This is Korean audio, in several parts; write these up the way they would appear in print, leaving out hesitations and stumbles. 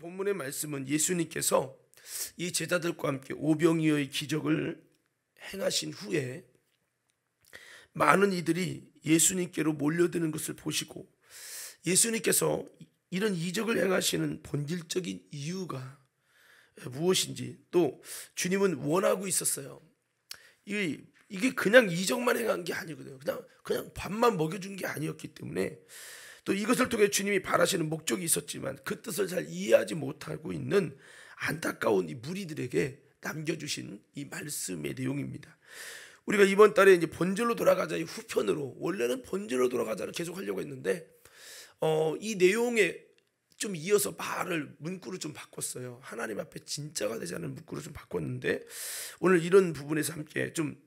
본문의 말씀은 예수님께서 이 제자들과 함께 오병이어의 기적을 행하신 후에 많은 이들이 예수님께로 몰려드는 것을 보시고 예수님께서 이런 이적을 행하시는 본질적인 이유가 무엇인지, 또 주님은 원하고 있었어요. 이게 그냥 이적만 행한 게 아니거든요. 그냥 밥만 먹여준 게 아니었기 때문에, 또 이것을 통해 주님이 바라시는 목적이 있었지만 그 뜻을 잘 이해하지 못하고 있는 안타까운 이 무리들에게 남겨주신 이 말씀의 내용입니다. 우리가 이번 달에 이제 본질로 돌아가자의 후편으로, 원래는 본질로 돌아가자를 계속 하려고 했는데 이 내용에 좀 이어서 문구를 좀 바꿨어요. 하나님 앞에 진짜가 되지 않은 문구를 좀 바꿨는데, 오늘 이런 부분에서 함께 좀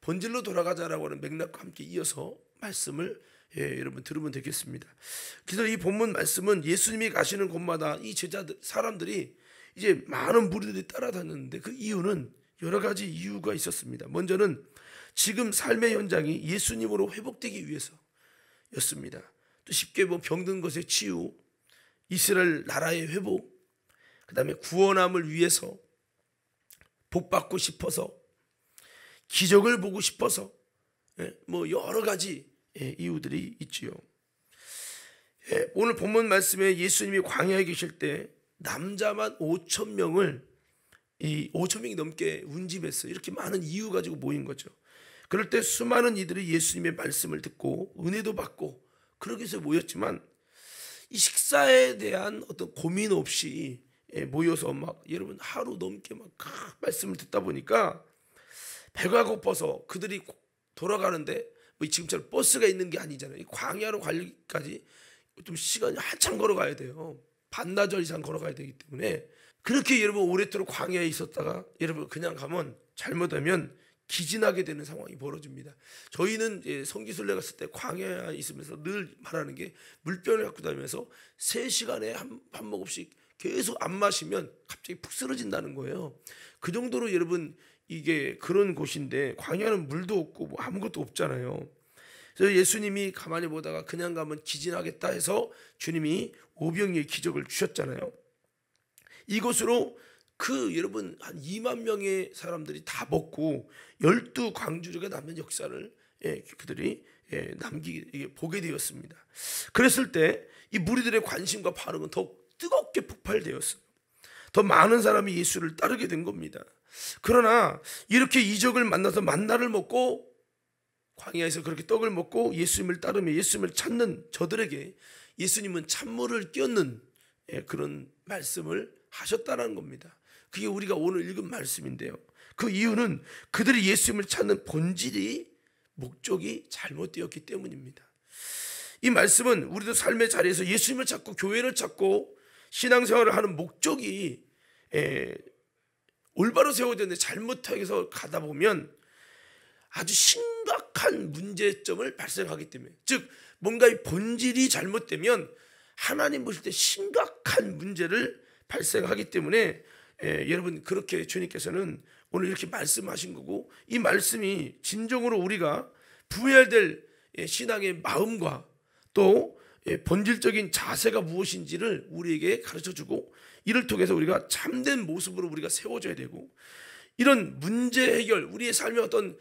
본질로 돌아가자라고 하는 맥락과 함께 이어서 말씀을 여러분 들으면 되겠습니다. 그래서 이 본문 말씀은 예수님이 가시는 곳마다 이 사람들이 이제 많은 무리들이 따라다녔는데 그 이유는 여러 가지 이유가 있었습니다. 먼저는 지금 삶의 현장이 예수님으로 회복되기 위해서였습니다. 또 쉽게 병든 것의 치유, 이스라엘 나라의 회복, 그 다음에 구원함을 위해서, 복받고 싶어서, 기적을 보고 싶어서, 여러 가지 이유들이 있지요. 오늘 본문 말씀에 예수님이 광야에 계실 때 남자만 5,000명을 5,000명이 넘게 운집했어요. 이렇게 많은 이유 가지고 모인 거죠. 그럴 때 수많은 이들이 예수님의 말씀을 듣고 은혜도 받고 그러기 위해서 모였지만, 이 식사에 대한 어떤 고민 없이 모여서 여러분 하루 넘게 말씀을 듣다 보니까 배가 고파서 그들이 돌아가는데, 지금처럼 버스가 있는 게 아니잖아요. 이 광야로 가기까지 좀 시간이 한참 걸어가야 돼요. 반나절 이상 걸어가야 되기 때문에, 그렇게 여러분 오랫도록 광야에 있었다가 여러분 그냥 가면 잘못하면 기진하게 되는 상황이 벌어집니다. 저희는 성지순례 갔을 때 광야에 있으면서 늘 말하는 게, 물병을 갖고 다니면서 3시간에 한 모금씩 계속 안 마시면 갑자기 푹 쓰러진다는 거예요. 그 정도로 여러분 이게 그런 곳인데, 광야는 물도 없고 아무것도 없잖아요. 그래서 예수님이 가만히 보다가 그냥 가면 기진하겠다 해서 주님이 오병이의 기적을 주셨잖아요. 이것으로 여러분 한 2만 명의 사람들이 다 먹고 12광주리가 남는 역사를 그들이 보게 되었습니다. 그랬을 때 이 무리들의 관심과 반응은 더 뜨겁게 폭발되었어요. 더 많은 사람이 예수를 따르게 된 겁니다. 그러나 이렇게 이적을 만나서 만나를 먹고 광야에서 그렇게 떡을 먹고 예수님을 따르며 예수님을 찾는 저들에게 예수님은 찬물을 끼얹는 그런 말씀을 하셨다는 겁니다. 그게 우리가 오늘 읽은 말씀인데요. 그 이유는 그들이 예수님을 찾는 본질이, 목적이 잘못되었기 때문입니다. 이 말씀은 우리도 삶의 자리에서 예수님을 찾고 교회를 찾고 신앙생활을 하는 목적이 올바로 세워졌는데 잘못해서 가다 보면 아주 심각한 문제점을 발생하기 때문에, 즉 뭔가 이 본질이 잘못되면 하나님 보실 때 심각한 문제를 발생하기 때문에 여러분 그렇게 주님께서는 오늘 이렇게 말씀하신 거고, 이 말씀이 진정으로 우리가 부여해야 될 신앙의 마음과 또 본질적인 자세가 무엇인지를 우리에게 가르쳐주고, 이를 통해서 우리가 참된 모습으로 우리가 세워져야 되고, 이런 문제 해결, 우리의 삶의 어떤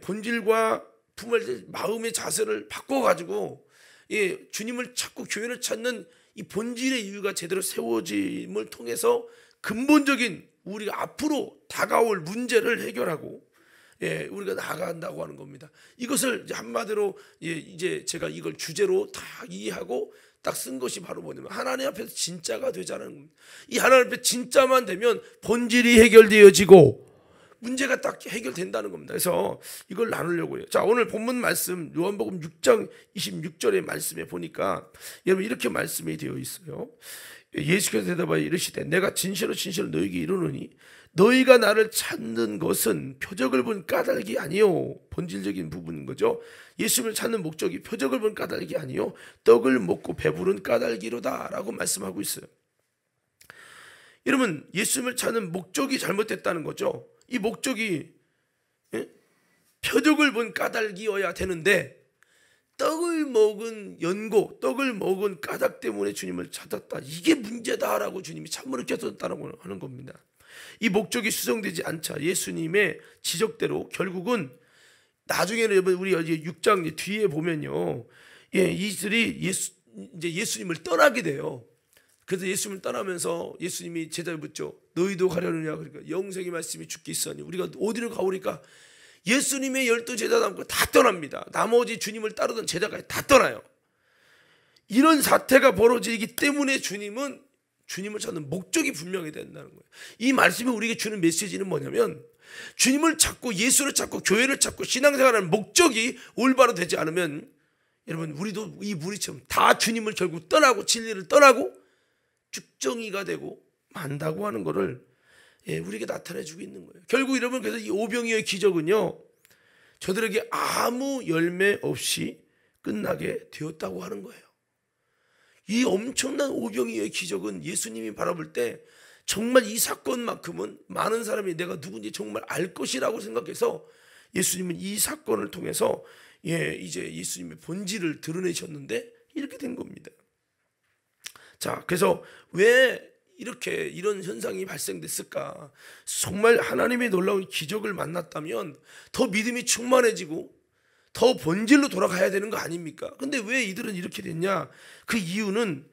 본질과 품을 될 마음의 자세를 바꿔가지고 주님을 찾고 교회를 찾는 이 본질의 이유가 제대로 세워짐을 통해서 근본적인 우리가 앞으로 다가올 문제를 해결하고 우리가 나아간다고 하는 겁니다. 이것을 한마디로 이제 제가 이걸 주제로 다 이해하고 딱 쓴 것이 바로 뭐냐면, 하나님 앞에서 진짜가 되자는 겁니다. 이 하나님 앞에 진짜만 되면 본질이 해결되어지고 문제가 딱 해결된다는 겁니다. 그래서 이걸 나누려고 해요. 자, 오늘 본문 말씀 요한복음 6장 26절의 말씀에 보니까 여러분 이렇게 말씀이 되어 있어요. 예수께서 대답하여 이르시되 내가 진실로 진실로 너희에게 이르노니 너희가 나를 찾는 것은 표적을 본 까닭이 아니요, 본질적인 부분인 거죠. 예수님을 찾는 목적이 표적을 본 까닭이 아니요 떡을 먹고 배부른 까닭이로다 라고 말씀하고 있어요. 여러분 예수님을 찾는 목적이 잘못됐다는 거죠. 이 목적이 표적을 본 까닭이어야 되는데 떡을 먹은 연고, 떡을 먹은 까닭 때문에 주님을 찾았다. 이게 문제다라고 주님이 찬물을 껴줬다라고 하는 겁니다. 이 목적이 수정되지 않자 예수님의 지적대로 결국은 나중에는 우리 6장 뒤에 보면요, 이들이 예수님을 떠나게 돼요. 그래서 예수님을 떠나면서 예수님이 제자를 묻죠. 너희도 가려느냐? 그러니까 영생의 말씀이 주께 있으니 우리가 어디로 가오리까? 예수님의 12 제자 남고 다 떠납니다. 나머지 주님을 따르던 제자가 다 떠나요. 이런 사태가 벌어지기 때문에 주님은 주님을 찾는 목적이 분명히 된다는 거예요. 이 말씀이 우리에게 주는 메시지는 뭐냐면, 주님을 찾고 예수를 찾고 교회를 찾고 신앙생활하는 목적이 올바로 되지 않으면 여러분, 우리도 이 무리처럼 다 주님을 결국 떠나고 진리를 떠나고 죽정이가 되고 만다고 하는 것을 우리에게 나타내주고 있는 거예요. 결국 여러분, 그래서 이 오병이어의 기적은요, 저들에게 아무 열매 없이 끝나게 되었다고 하는 거예요. 이 엄청난 오병이어의 기적은 예수님이 바라볼 때 정말 이 사건만큼은 많은 사람이 내가 누군지 정말 알 것이라고 생각해서 예수님은 이 사건을 통해서 이제 예수님의 본질을 드러내셨는데 이렇게 된 겁니다. 자, 그래서 왜 이렇게 이런 현상이 발생됐을까? 정말 하나님의 놀라운 기적을 만났다면 더 믿음이 충만해지고 더 본질로 돌아가야 되는 거 아닙니까? 근데 왜 이들은 이렇게 됐냐? 그 이유는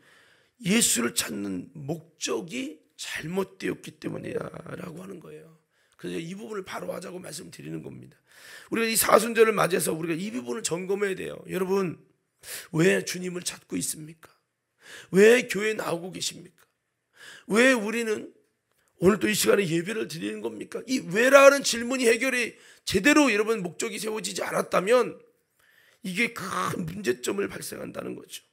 예수를 찾는 목적이 잘못되었기 때문이라고 하는 거예요. 그래서 이 부분을 바로 하자고 말씀드리는 겁니다. 우리가 이 사순절을 맞이해서 우리가 이 부분을 점검해야 돼요. 여러분, 왜 주님을 찾고 있습니까? 왜 교회에 나오고 계십니까? 왜 우리는 오늘 또 이 시간에 예배를 드리는 겁니까? 이 왜라는 질문이 해결이 제대로 여러분 목적이 세워지지 않았다면 이게 큰 문제점을 발생한다는 거죠.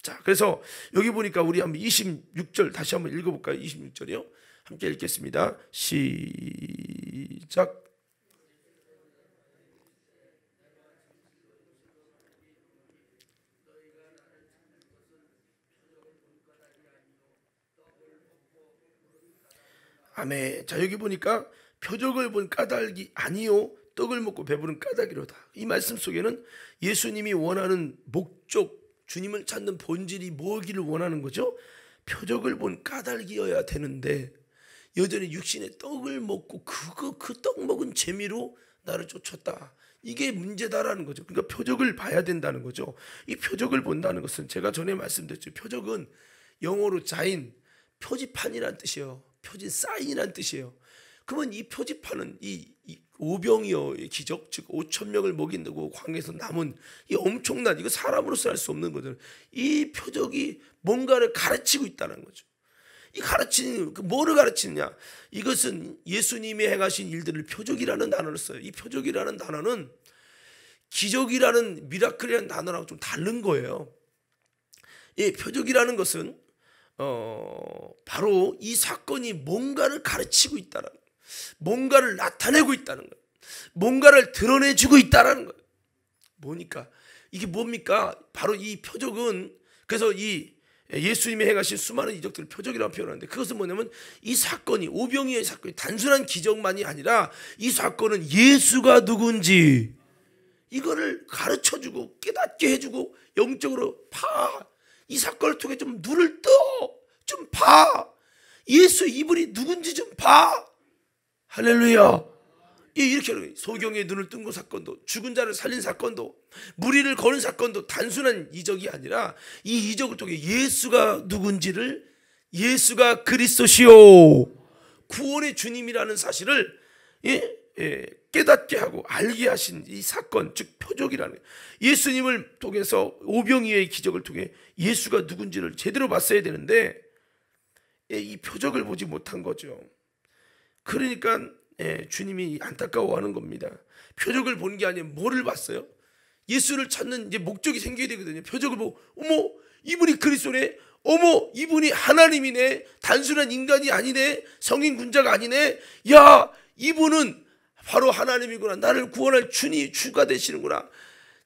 자, 그래서 여기 보니까 우리 한번 26절 다시 한번 읽어볼까요? 26절이요. 함께 읽겠습니다. 시작. 아멘. 자, 여기 보니까 표적을 본 까닭이 아니요 떡을 먹고 배부른 까닭이로다. 이 말씀 속에는 예수님이 원하는 목적, 주님을 찾는 본질이 뭐기를 원하는 거죠? 표적을 본 까닭이어야 되는데 여전히 육신의 떡을 먹고 그 떡 먹은 재미로 나를 쫓았다. 이게 문제다라는 거죠. 그러니까 표적을 봐야 된다는 거죠. 이 표적을 본다는 것은 제가 전에 말씀드렸죠. 표적은 영어로 자인, 표지판이란 뜻이에요. 표지 사인이란 뜻이에요. 그러면 이 표지판은 이 오병이어의 기적, 즉 5,000명을 먹인다고 광야에서 남은 이 엄청난, 이거 사람으로서 할 수 없는 거죠. 이 표적이 뭔가를 가르치고 있다는 거죠. 이 가르치는, 뭐를 가르치느냐? 이것은 예수님이 행하신 일들을 표적이라는 단어를 써요. 이 표적이라는 단어는 기적이라는, 미라클이라는 단어랑 좀 다른 거예요. 이 표적이라는 것은 바로 이 사건이 뭔가를 가르치고 있다는 거예요. 뭔가를 나타내고 있다는 거예요. 뭔가를 드러내주고 있다는 거예요. 뭐니까? 이게 뭡니까? 바로 이 표적은, 그래서 이 예수님이 행하신 수많은 이적들을 표적이라고 표현하는데, 그것은 뭐냐면 이 사건이, 오병이어의 사건이 단순한 기적만이 아니라 이 사건은 예수가 누군지 이거를 가르쳐주고 깨닫게 해주고 영적으로 봐. 이 사건을 통해 좀 눈을 떠. 좀 봐. 예수 이분이 누군지 좀 봐. 할렐루야. 이렇게 소경의 눈을 뜬 거 사건도, 죽은 자를 살린 사건도, 무리를 거는 사건도 단순한 이적이 아니라 이 이적을 통해 예수가 누군지를, 예수가 그리스도시요 구원의 주님이라는 사실을 깨닫게 하고 알게 하신 이 사건, 즉 표적이라는 거예요. 예수님을 통해서 오병이어의 기적을 통해 예수가 누군지를 제대로 봤어야 되는데 이 표적을 보지 못한 거죠. 그러니까 주님이 안타까워하는 겁니다. 표적을 본 게 아니라 뭐를 봤어요? 예수를 찾는 이제 목적이 생겨야 되거든요. 표적을 보고 어머 이분이 그리스도네, 어머 이분이 하나님이네, 단순한 인간이 아니네, 성인 군자가 아니네, 야 이분은 바로 하나님이구나, 나를 구원할 주가 되시는구나,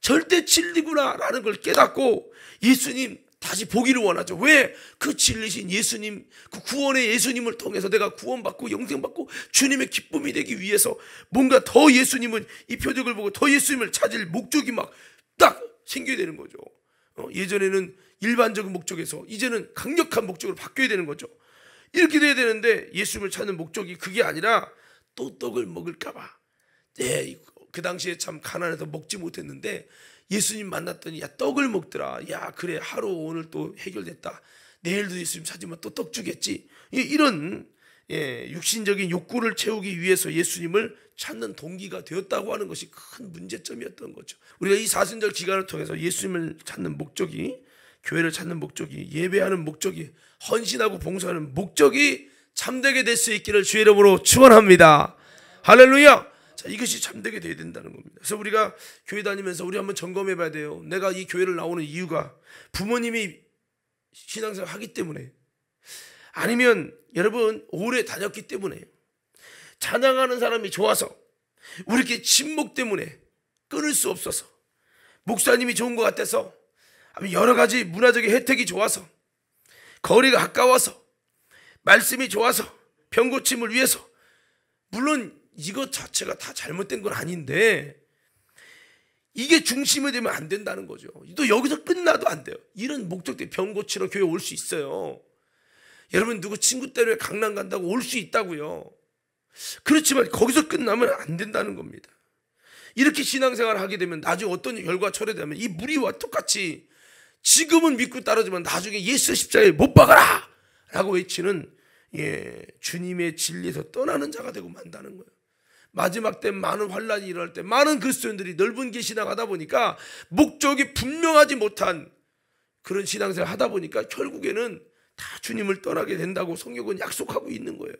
절대 진리구나 라는 걸 깨닫고 예수님 다시 보기를 원하죠. 왜? 그 진리신 예수님, 그 구원의 예수님을 통해서 내가 구원받고 영생받고 주님의 기쁨이 되기 위해서 뭔가 더 예수님은, 이 표적을 보고 더 예수님을 찾을 목적이 막 딱 생겨야 되는 거죠. 예전에는 일반적인 목적에서 이제는 강력한 목적으로 바뀌어야 되는 거죠. 이렇게 돼야 되는데 예수님을 찾는 목적이 그게 아니라 또 떡을 먹을까 봐. 네, 그 당시에 참 가난해서 먹지 못했는데 예수님 만났더니 야 떡을 먹더라. 야 그래 하루 오늘 또 해결됐다. 내일도 예수님 찾으면 또 떡 주겠지. 이런 육신적인 욕구를 채우기 위해서 예수님을 찾는 동기가 되었다고 하는 것이 큰 문제점이었던 거죠. 우리가 이 사순절 기간을 통해서 예수님을 찾는 목적이, 교회를 찾는 목적이, 예배하는 목적이, 헌신하고 봉사하는 목적이 참되게 될 수 있기를 주의 이름으로 축원합니다. 할렐루야. 자, 이것이 참되게 돼야 된다는 겁니다. 그래서 우리가 교회 다니면서 우리 한번 점검해 봐야 돼요. 내가 이 교회를 나오는 이유가 부모님이 신앙생활 하기 때문에, 아니면 여러분 오래 다녔기 때문에, 찬양하는 사람이 좋아서, 우리께 친목 때문에 끊을 수 없어서, 목사님이 좋은 것 같아서, 여러 가지 문화적인 혜택이 좋아서, 거리가 가까워서, 말씀이 좋아서, 병고침을 위해서. 물론 이것 자체가 다 잘못된 건 아닌데 이게 중심이 되면 안 된다는 거죠. 또 여기서 끝나도 안 돼요. 이런 목적 때문에 병 고치러 교회 올 수 있어요. 여러분 누구 친구 때문에 강남 간다고 올 수 있다고요. 그렇지만 거기서 끝나면 안 된다는 겁니다. 이렇게 신앙생활을 하게 되면 나중에 어떤 결과가 초래되면 이 무리와 똑같이 지금은 믿고 따르지만 나중에 예수 십자가에 못 박아라 라고 외치는 주님의 진리에서 떠나는 자가 되고 만다는 거예요. 마지막 때 많은 환란이 일어날 때 많은 그리스도인들이 넓은 길 신앙하다 보니까 목적이 분명하지 못한 그런 신앙생활 하다 보니까 결국에는 다 주님을 떠나게 된다고 성경은 약속하고 있는 거예요.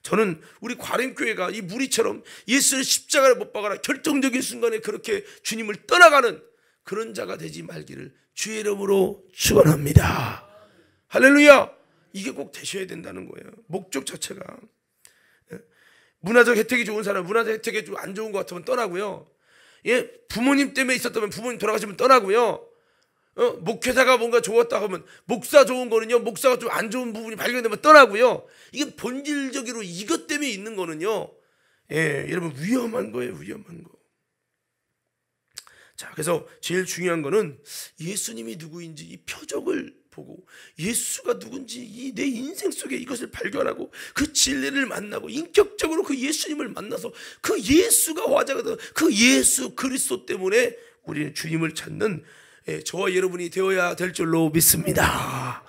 저는 우리 과림교회가 이 무리처럼 예수를 십자가에 못 박아라 결정적인 순간에 그렇게 주님을 떠나가는 그런 자가 되지 말기를 주의 이름으로 축원합니다. 할렐루야. 이게 꼭 되셔야 된다는 거예요. 목적 자체가. 문화적 혜택이 좋은 사람, 문화적 혜택이 좀 안 좋은 것 같으면 떠나고요. 부모님 때문에 있었다면 부모님 돌아가시면 떠나고요. 목회자가 뭔가 좋았다 하면, 목사 좋은 거는요, 목사가 좀 안 좋은 부분이 발견되면 떠나고요. 이게 본질적으로 이것 때문에 있는 거는요, 여러분 위험한 거예요. 위험한 거. 자, 그래서 제일 중요한 거는 예수님이 누구인지 이 표적을 보고 예수가 누군지 이 내 인생 속에 이것을 발견하고 그 진리를 만나고 인격적으로 그 예수님을 만나서 그 예수가 화자가 되는 그 예수 그리스도 때문에 우리는 주님을 찾는 저와 여러분이 되어야 될 줄로 믿습니다.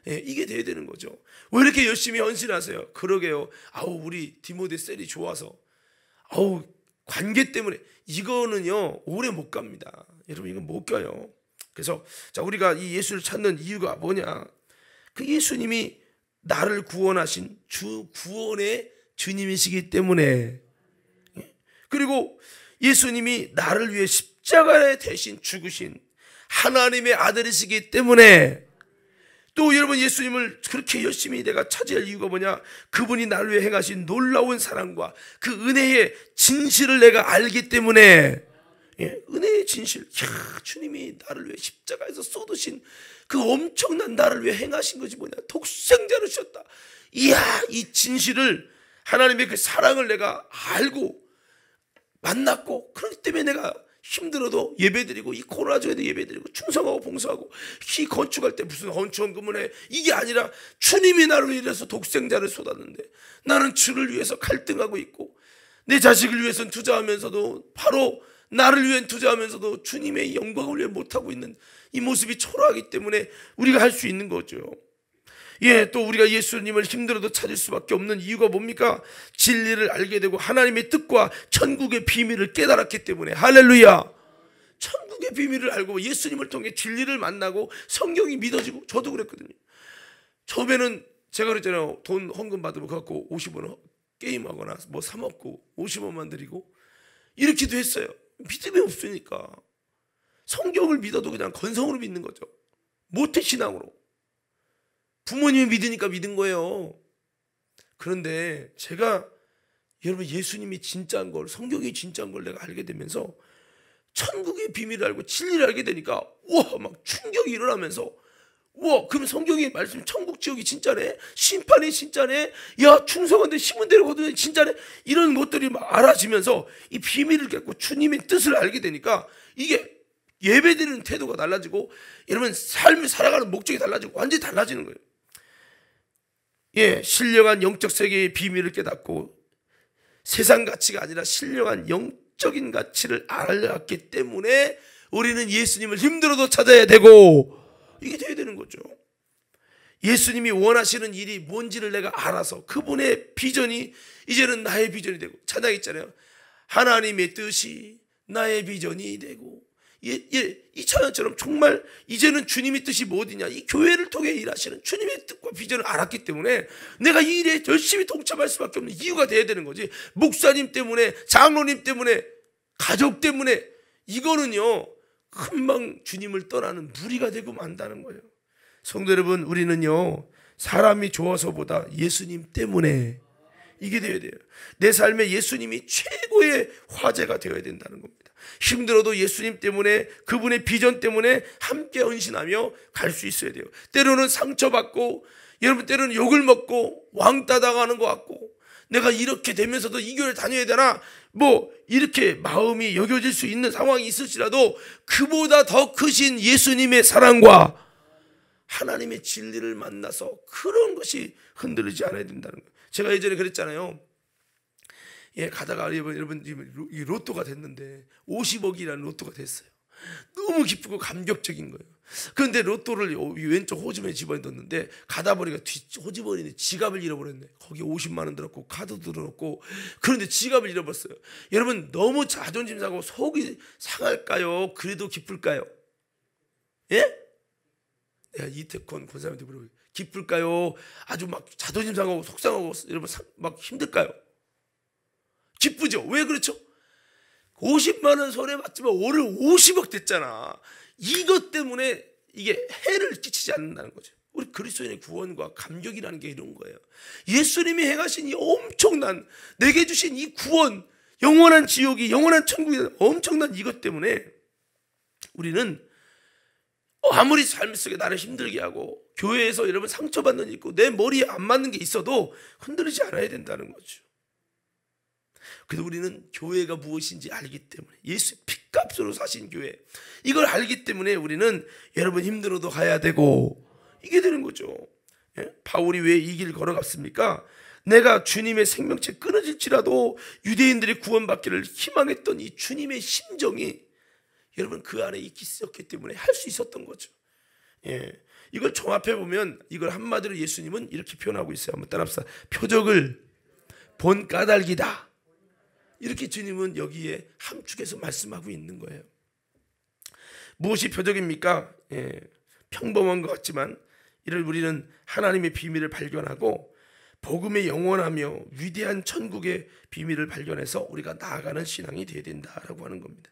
이게 돼야 되는 거죠. 왜 이렇게 열심히 헌신하세요? 그러게요. 우리 디모데 셀이 좋아서, 관계 때문에. 이거는요 오래 못 갑니다. 여러분 이건 못 가요. 그래서 자, 우리가 이 예수를 찾는 이유가 뭐냐? 그 예수님이 나를 구원하신 주 구원의 주님이시기 때문에, 그리고 예수님이 나를 위해 십자가에 대신 죽으신 하나님의 아들이시기 때문에, 또 여러분 예수님을 그렇게 열심히 내가 찾아야 할 이유가 뭐냐? 그분이 나를 위해 행하신 놀라운 사랑과 그 은혜의 진실을 내가 알기 때문에. 은혜의 진실. 주님이 나를 위해 십자가에서 쏟으신 그 엄청난 나를 위해 행하신 것이 뭐냐? 독생자를 주셨다. 이야, 이 진실을, 하나님의 그 사랑을 내가 알고 만났고, 그렇기 때문에 내가 힘들어도 예배드리고, 이 코로나 중에도 예배드리고, 충성하고 봉사하고, 키 건축할 때 무슨 헌천금을 해. 이게 아니라 주님이 나를 위해서 독생자를 쏟았는데 나는 주를 위해서 갈등하고 있고, 내 자식을 위해서는 투자하면서도, 바로 나를 위해 투자하면서도 주님의 영광을 위해 못하고 있는 이 모습이 초라하기 때문에 우리가 할 수 있는 거죠. 또 우리가 예수님을 힘들어도 찾을 수밖에 없는 이유가 뭡니까? 진리를 알게 되고 하나님의 뜻과 천국의 비밀을 깨달았기 때문에. 할렐루야. 천국의 비밀을 알고 예수님을 통해 진리를 만나고 성경이 믿어지고. 저도 그랬거든요. 처음에는 제가 그랬잖아요. 돈 헌금 받으면 갖고 50원 게임하거나 뭐 사 먹고 50원만 드리고 이렇게도 했어요. 믿음이 없으니까. 성경을 믿어도 그냥 건성으로 믿는 거죠. 모태신앙으로. 부모님이 믿으니까 믿은 거예요. 그런데 제가 여러분 예수님이 진짜인 걸, 성경이 진짜인 걸 내가 알게 되면서 천국의 비밀을 알고 진리를 알게 되니까 막 충격이 일어나면서, 그럼 성경의 말씀 천국 지옥이 진짜네, 심판이 진짜네, 야 충성한데 심은 대로 거두는 진짜네, 이런 것들이 막 알아지면서 이 비밀을 깨닫고 주님의 뜻을 알게 되니까 이게 예배드리는 태도가 달라지고 여러분 삶을 살아가는 목적이 달라지고 완전히 달라지는 거예요. 예, 신령한 영적 세계의 비밀을 깨닫고 세상 가치가 아니라 신령한 영적인 가치를 알았기 때문에 우리는 예수님을 힘들어도 찾아야 되고 이게 돼야 되는 거죠. 예수님이 원하시는 일이 뭔지를 내가 알아서 그분의 비전이 이제는 나의 비전이 되고, 찬양 있잖아요. 하나님의 뜻이 나의 비전이 되고, 이 찬양처럼 정말 이제는 주님의 뜻이 뭐냐, 이 교회를 통해 일하시는 주님의 뜻과 비전을 알았기 때문에 내가 이 일에 열심히 동참할 수밖에 없는 이유가 돼야 되는 거지. 목사님 때문에, 장로님 때문에, 가족 때문에 이거는요 금방 주님을 떠나는 무리가 되고 만다는 거예요. 성도 여러분, 우리는요 사람이 좋아서보다 예수님 때문에 이게 되어야 돼요. 내 삶에 예수님이 최고의 화제가 되어야 된다는 겁니다. 힘들어도 예수님 때문에, 그분의 비전 때문에 함께 헌신하며 갈 수 있어야 돼요. 때로는 상처받고, 여러분 때로는 욕을 먹고 왕따 당하는 것 같고, 내가 이렇게 되면서도 이 교회를 다녀야 되나, 뭐 이렇게 마음이 여겨질 수 있는 상황이 있을지라도 그보다 더 크신 예수님의 사랑과 하나님의 진리를 만나서 그런 것이 흔들리지 않아야 된다는 거예요. 제가 예전에 그랬잖아요. 예, 가다가 여러분 이 로또가 됐는데 50억이라는 로또가 됐어요. 너무 기쁘고 감격적인 거예요. 그런데 로또를 왼쪽 호주머니에 집어넣었는데 가다 보니까 호주머니에 지갑을 잃어버렸네. 거기 50만 원 들었고 카드도 들었고, 그런데 지갑을 잃어버렸어요. 여러분 너무 자존심 상하고 속이 상할까요? 그래도 기쁠까요? 예? 내가 이태권 권사님한테 물어보고, 기쁠까요? 아주 막 자존심 상하고 속상하고 여러분 막 힘들까요? 기쁘죠. 왜 그렇죠? 50만 원 손해 봤지만 오늘 50억 됐잖아. 이것 때문에 이게 해를 끼치지 않는다는 거죠. 우리 그리스도인의 구원과 감격이라는 게 이런 거예요. 예수님이 행하신 이 엄청난, 내게 주신 이 구원, 영원한 지옥이, 영원한 천국이 엄청난 이것 때문에 우리는 아무리 삶 속에 나를 힘들게 하고 교회에서 여러분 상처받는 일 있고 내 머리에 안 맞는 게 있어도 흔들리지 않아야 된다는 거죠. 그래도 우리는 교회가 무엇인지 알기 때문에, 예수 피값으로 사신 교회, 이걸 알기 때문에 우리는 여러분 힘들어도 가야 되고 이게 되는 거죠. 예? 바울이 왜 이 길 걸어갔습니까? 내가 주님의 생명체 끊어질지라도 유대인들이 구원받기를 희망했던 이 주님의 심정이 여러분 그 안에 있었기 때문에 할 수 있었던 거죠. 예. 이걸 종합해 보면 이걸 한마디로 예수님은 이렇게 표현하고 있어요. 한번 따라합시다. 표적을 본 까닭이다. 이렇게 주님은 여기에 함축해서 말씀하고 있는 거예요. 무엇이 표적입니까? 예. 평범한 것 같지만 이를 우리는 하나님의 비밀을 발견하고 복음의 영원하며 위대한 천국의 비밀을 발견해서 우리가 나아가는 신앙이 되어야 된다라고 하는 겁니다.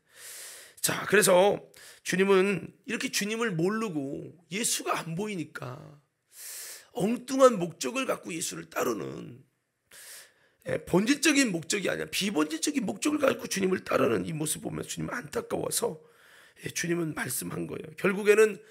자, 그래서 주님은 이렇게 주님을 모르고 예수가 안 보이니까 엉뚱한 목적을 갖고 예수를 따르는, 본질적인 목적이 아니라 비본질적인 목적을 갖고 주님을 따르는 이 모습 보면 주님은 안타까워서 주님은 말씀한 거예요. 결국에는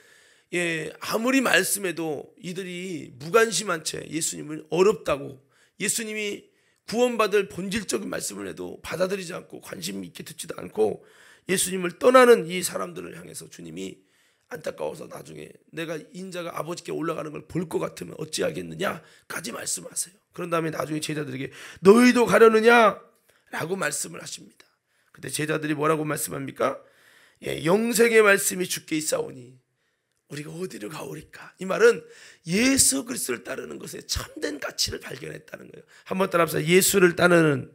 아무리 말씀해도 이들이 무관심한 채 예수님을 어렵다고, 예수님이 구원받을 본질적인 말씀을 해도 받아들이지 않고 관심 있게 듣지도 않고 예수님을 떠나는 이 사람들을 향해서 주님이 안타까워서 나중에 내가 인자가 아버지께 올라가는 걸 볼 것 같으면 어찌하겠느냐까지 말씀하세요. 그런 다음에 나중에 제자들에게 너희도 가려느냐? 라고 말씀을 하십니다. 근데 제자들이 뭐라고 말씀합니까? 영생의 말씀이 주께 있사오니 우리가 어디로 가오리까? 이 말은 예수 그리스도를 따르는 것에 참된 가치를 발견했다는 거예요. 한번 따라합시다. 예수를 따르는,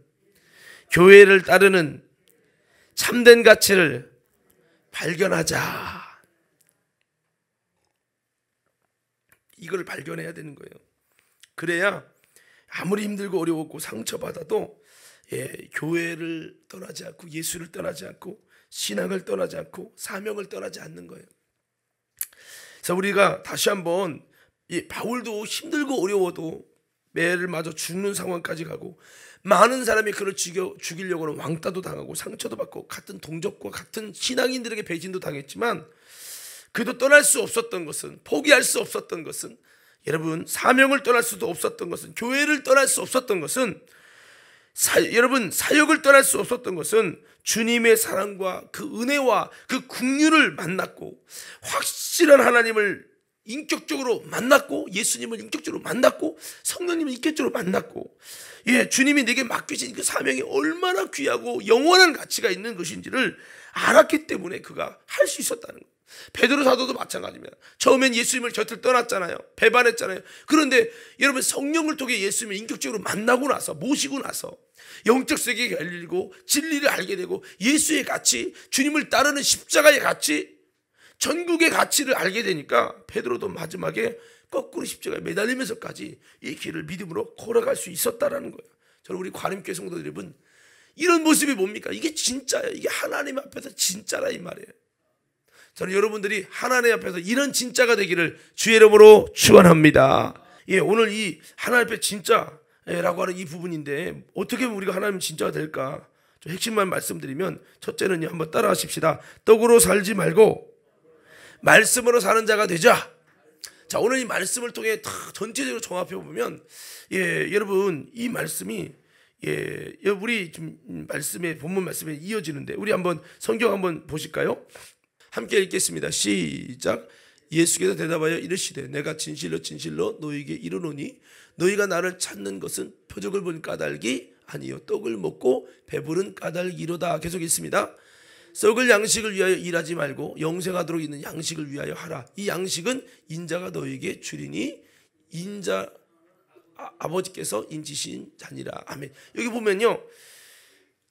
교회를 따르는 참된 가치를 발견하자. 이걸 발견해야 되는 거예요. 그래야 아무리 힘들고 어려웠고 상처받아도 교회를 떠나지 않고 예수를 떠나지 않고 신앙을 떠나지 않고 사명을 떠나지 않는 거예요. 그래서 우리가 다시 한번 바울도 힘들고 어려워도 매를 맞아 죽는 상황까지 가고 많은 사람이 그를 죽이려고 하는 왕따도 당하고 상처도 받고 같은 동족과 같은 신앙인들에게 배신도 당했지만 그도 떠날 수 없었던 것은, 포기할 수 없었던 것은, 여러분 사명을 떠날 수도 없었던 것은, 교회를 떠날 수 없었던 것은 여러분, 사역을 떠날 수 없었던 것은 주님의 사랑과 그 은혜와 그 긍휼을 만났고, 확실한 하나님을 인격적으로 만났고, 예수님을 인격적으로 만났고, 성령님을 인격적으로 만났고, 주님이 내게 맡기신 그 사명이 얼마나 귀하고 영원한 가치가 있는 것인지를 알았기 때문에 그가 할 수 있었다는 거예요. 베드로 사도도 마찬가지입니다. 처음엔 예수님을 곁을 떠났잖아요. 배반했잖아요. 그런데 여러분, 성령을 통해 예수님을 인격적으로 만나고 나서, 모시고 나서 영적 세계가 열리고 진리를 알게 되고, 예수의 가치, 주님을 따르는 십자가의 가치, 전국의 가치를 알게 되니까 베드로도 마지막에 거꾸로 십자가에 매달리면서까지 이 길을 믿음으로 걸어갈 수 있었다라는 거예요. 저는 우리 관음교회 성도들 여러분, 이런 모습이 뭡니까? 이게 진짜예요. 이게 하나님 앞에서 진짜라 이 말이에요. 저는 여러분들이 하나님 앞에서 이런 진짜가 되기를 주의 이름으로 축원합니다. 오늘 이 하나님 앞에 진짜라고 하는 이 부분인데, 어떻게 하면 우리가 하나님 진짜가 될까? 좀 핵심만 말씀드리면, 첫째는요, 한번 따라하십시다. 떡으로 살지 말고 말씀으로 사는 자가 되자. 자, 오늘 이 말씀을 통해 다 전체적으로 종합해 보면, 여러분, 이 말씀이 우리 좀 말씀의 본문 말씀에 이어지는데, 우리 한번 성경 한번 보실까요? 함께 읽겠습니다. 시작. 예수께서 대답하여 이르시되 내가 진실로 진실로 너희에게 이르노니 너희가 나를 찾는 것은 표적을 본 까닭이 아니요 떡을 먹고 배부른 까닭이로다. 계속 있습니다. 썩을 양식을 위하여 일하지 말고 영생하도록 있는 양식을 위하여 하라. 이 양식은 인자가 너희에게 주리니 인자 아버지께서 인치신 자니라. 아멘. 여기 보면요,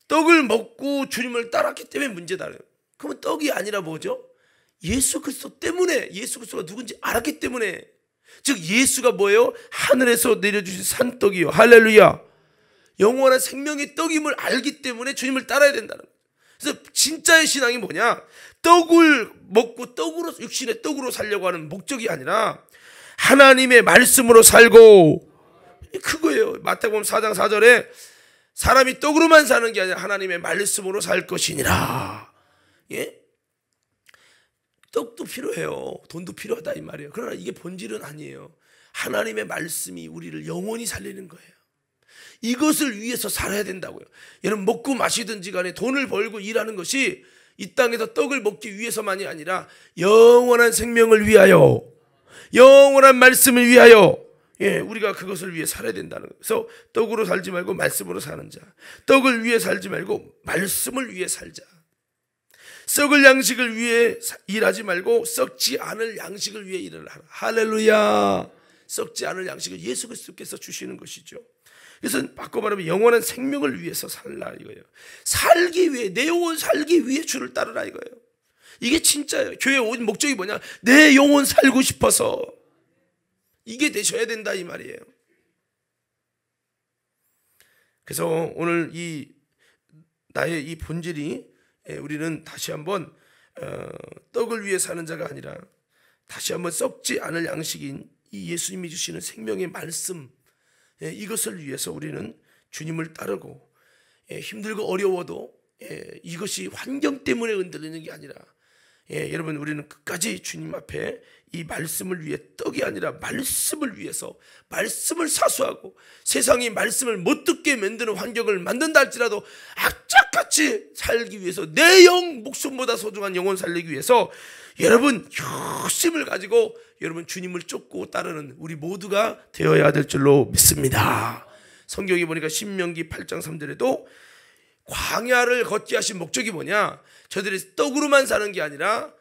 떡을 먹고 주님을 따랐기 때문에 문제다. 그러면 떡이 아니라 뭐죠? 예수 그리스도 때문에, 예수 그리스도가 누군지 알았기 때문에, 즉 예수가 뭐예요? 하늘에서 내려주신 산떡이요. 할렐루야. 영원한 생명의 떡임을 알기 때문에 주님을 따라야 된다는 거예요. 그래서 진짜의 신앙이 뭐냐? 떡을 먹고 떡으로, 육신의 떡으로 살려고 하는 목적이 아니라 하나님의 말씀으로 살고, 그거예요. 마태복음 4장 4절에 사람이 떡으로만 사는 게 아니라 하나님의 말씀으로 살 것이니라. 떡도 필요해요. 돈도 필요하다 이 말이에요. 그러나 이게 본질은 아니에요. 하나님의 말씀이 우리를 영원히 살리는 거예요. 이것을 위해서 살아야 된다고요. 여러분, 먹고 마시든지 간에 돈을 벌고 일하는 것이 이 땅에서 떡을 먹기 위해서만이 아니라 영원한 생명을 위하여, 영원한 말씀을 위하여, 우리가 그것을 위해 살아야 된다는 거예요. 그래서 떡으로 살지 말고 말씀으로 사는 자, 떡을 위해 살지 말고 말씀을 위해 살자. 썩을 양식을 위해 일하지 말고 썩지 않을 양식을 위해 일을 하라. 할렐루야. 썩지 않을 양식을 예수 그리스도께서 주시는 것이죠. 그래서 바꿔 말하면 영원한 생명을 위해서 살라 이거예요. 살기 위해, 내 영혼 살기 위해 주를 따르라 이거예요. 이게 진짜예요. 교회 온 목적이 뭐냐? 내 영혼 살고 싶어서. 이게 되셔야 된다 이 말이에요. 그래서 오늘 이 나의 이 본질이, 우리는 다시 한번 떡을 위해 사는 자가 아니라 다시 한번 썩지 않을 양식인 이 예수님이 주시는 생명의 말씀, 이것을 위해서 우리는 주님을 따르고, 힘들고 어려워도 이것이 환경 때문에 흔들리는 게 아니라, 여러분, 우리는 끝까지 주님 앞에 이 말씀을 위해, 떡이 아니라 말씀을 위해서 말씀을 사수하고, 세상이 말씀을 못 듣게 만드는 환경을 만든다 할지라도 악착같이 살기 위해서, 내 영 목숨보다 소중한 영혼 살리기 위해서 여러분 효심을 가지고 여러분 주님을 쫓고 따르는 우리 모두가 되어야 될 줄로 믿습니다. 성경에 보니까 신명기 8장 3절에도 광야를 걷게 하신 목적이 뭐냐? 저들이 떡으로만 사는 게 아니라,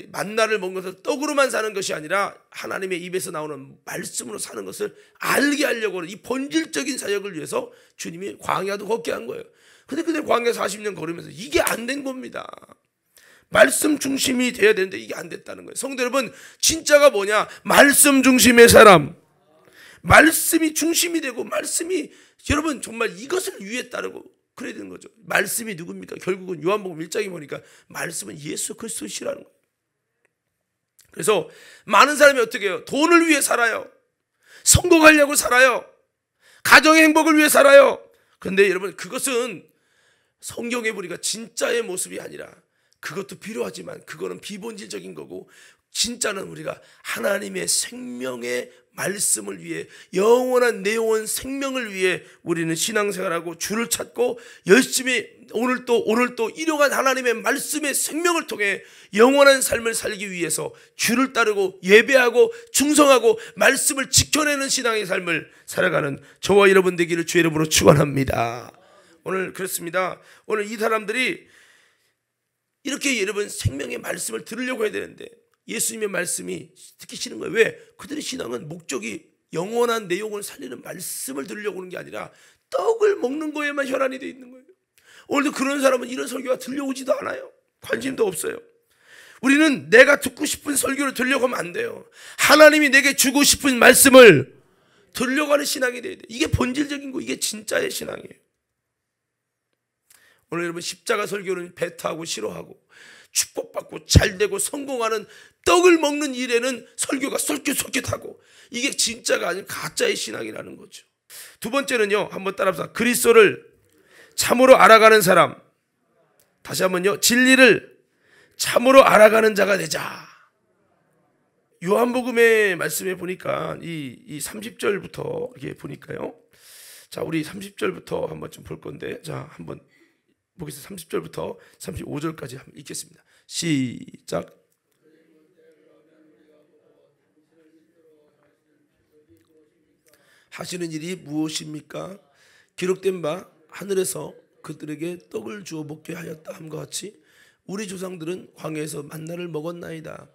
만나를 먹으면서 떡으로만 사는 것이 아니라 하나님의 입에서 나오는 말씀으로 사는 것을 알게 하려고 하는 이 본질적인 사역을 위해서 주님이 광야도 걷게 한 거예요. 근데 그들 광야 40년 걸으면서 이게 안 된 겁니다. 말씀 중심이 돼야 되는데 이게 안 됐다는 거예요. 성도 여러분, 진짜가 뭐냐? 말씀 중심의 사람, 말씀이 중심이 되고, 말씀이 여러분 정말 이것을 위해 따르고 그래야 되는 거죠. 말씀이 누굽니까? 결국은 요한복음 1장에 보니까 말씀은 예수 그리스도시라는 거예요. 그래서 많은 사람이 어떻게 해요? 돈을 위해 살아요. 성공하려고 살아요. 가정의 행복을 위해 살아요. 그런데 여러분, 그것은 성경에 보니까 진짜의 모습이 아니라, 그것도 필요하지만 그거는 비본질적인 거고, 진짜는 우리가 하나님의 생명의 말씀을 위해, 영원한 내 영혼 생명을 위해 우리는 신앙생활하고 주를 찾고 열심히 오늘 또 일용한 하나님의 말씀의 생명을 통해 영원한 삶을 살기 위해서 주를 따르고 예배하고 충성하고 말씀을 지켜내는 신앙의 삶을 살아가는 저와 여러분 되기를 주의 이름으로 축원합니다. 오늘 그렇습니다. 오늘 이 사람들이 이렇게 여러분 생명의 말씀을 들으려고 해야 되는데 예수님의 말씀이 듣기 싫은 거예요. 왜? 그들의 신앙은 목적이 영원한 내 영혼을 살리는 말씀을 들으려고 하는 게 아니라 떡을 먹는 거에만 혈안이 되어 있는 거예요. 오늘도 그런 사람은 이런 설교가 들려오지도 않아요. 관심도 없어요. 우리는 내가 듣고 싶은 설교를 들으려고 하면 안 돼요. 하나님이 내게 주고 싶은 말씀을 들으려고 하는 신앙이 돼야 돼요. 이게 본질적인 거, 이게 진짜의 신앙이에요. 오늘 여러분 십자가 설교는 배타하고 싫어하고 축복받고 잘되고 성공하는 떡을 먹는 일에는 설교가 솔깃솔깃하고 이게 진짜가 아닌 가짜의 신앙이라는 거죠. 두 번째는요, 한번 따라합시다. 그리스도를 참으로 알아가는 사람. 다시 한번요, 진리를 참으로 알아가는 자가 되자. 요한복음의 말씀에 보니까 이 30절부터 이렇게 보니까요. 자, 우리 30절부터 한번 좀 볼 건데, 자, 한번 보겠습니다. 30절부터 35절까지 한번 읽겠습니다. 시작. 하시는 일이 무엇입니까? 기록된 바 하늘에서 그들에게 떡을 주어 먹게 하였다 함과 같이 우리 조상들은 광야에서 만나를 먹었나이다.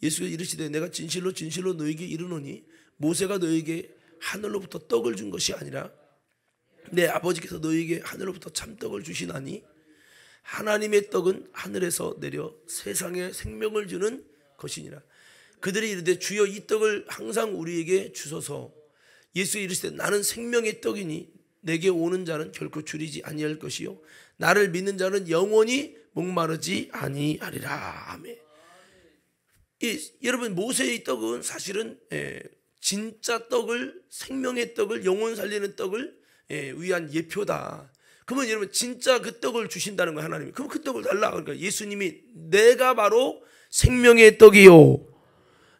예수가 이르시되 내가 진실로 진실로 너에게 이르노니 모세가 너에게 하늘로부터 떡을 준 것이 아니라 내 아버지께서 너에게 하늘로부터 참떡을 주시나니 하나님의 떡은 하늘에서 내려 세상에 생명을 주는 것이니라. 그들이 이르되 주여 이 떡을 항상 우리에게 주소서. 예수 이르시되 나는 생명의 떡이니 내게 오는 자는 결코 줄이지 아니할 것이요 나를 믿는 자는 영원히 목마르지 아니하리라. 아멘. 여러분 모세의 떡은 사실은 진짜 떡을, 생명의 떡을, 영혼 살리는 떡을 위한 예표다. 그러면 여러분 진짜 그 떡을 주신다는 거예요, 하나님이. 그럼 그 떡을 달라. 그러니까 예수님이 내가 바로 생명의 떡이요,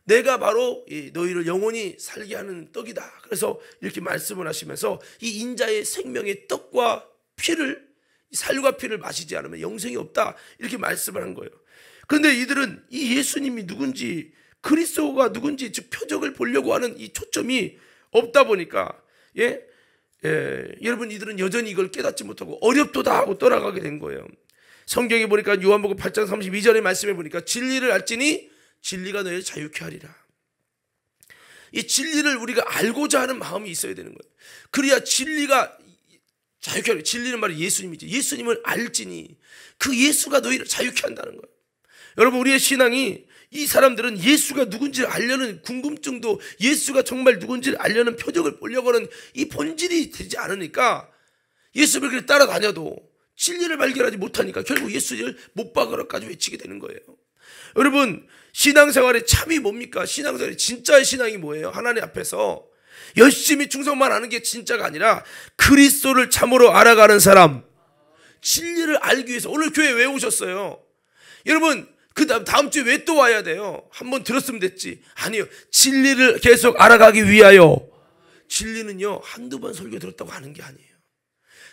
내가 바로 너희를 영원히 살게 하는 떡이다. 그래서 이렇게 말씀을 하시면서 이 인자의 생명의 떡과 피를, 살과 피를 마시지 않으면 영생이 없다, 이렇게 말씀을 한 거예요. 그런데 이들은 이 예수님이 누군지, 그리스도가 누군지 즉 표적을 보려고 하는 이 초점이 없다 보니까 여러분 이들은 여전히 이걸 깨닫지 못하고 어렵도다 하고 떠나가게 된 거예요. 성경에 보니까 요한복음 8장 32절의 말씀에 보니까 진리를 알지니 진리가 너희를 자유케 하리라. 이 진리를 우리가 알고자 하는 마음이 있어야 되는 거예요. 그래야 진리가 자유케 하리라. 진리는 바로 예수님이지. 예수님을 알지니 그 예수가 너희를 자유케 한다는 거예요. 여러분 우리의 신앙이, 이 사람들은 예수가 누군지를 알려는 궁금증도, 예수가 정말 누군지를 알려는 표적을 보려고 하는 이 본질이 되지 않으니까 예수를 그렇게 따라다녀도 진리를 발견하지 못하니까 결국 예수를 못 박으러까지 외치게 되는 거예요. 여러분 신앙생활의 참이 뭡니까? 신앙생활의 진짜의 신앙이 뭐예요? 하나님 앞에서 열심히 충성만 하는 게 진짜가 아니라 그리스도를 참으로 알아가는 사람, 진리를 알기 위해서. 오늘 교회 왜 오셨어요? 여러분 그 다음 주에 왜 또 와야 돼요? 한번 들었으면 됐지. 아니요, 진리를 계속 알아가기 위하여. 진리는요 한두 번 설교 들었다고 아는 게 아니에요.